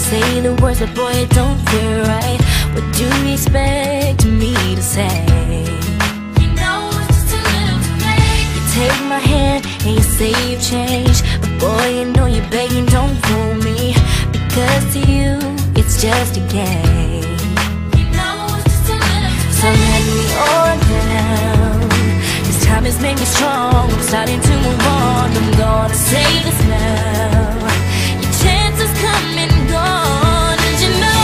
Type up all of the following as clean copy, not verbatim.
say the words, but boy, it don't feel right. What do you expect me to say? You know it's just a little too late. You take my hand and you say you've changed, but boy, you know you're begging, don't fool me, because to you, it's just a game. You know it's just a little too late. So let me on now. This time has made me strong. I'm starting to move on. I'm gonna say this now. Your chances come and gone, and you know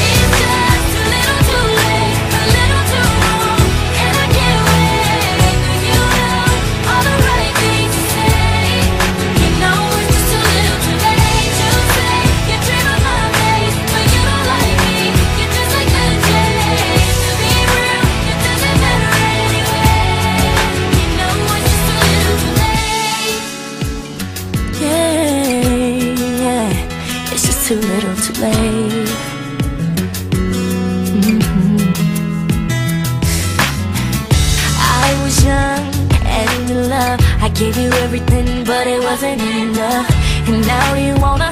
it's just a little too late, a little too wrong, and I can't wait for you know all the right things to say. You know it's just a little too late to say you dream of my face, but you don't like me. You're just like the J's. To be real, it doesn't matter anyway. You know it's just a little too late. Yeah, it's just too little too late. I was young and in love. I gave you everything, but it wasn't enough. And now you wanna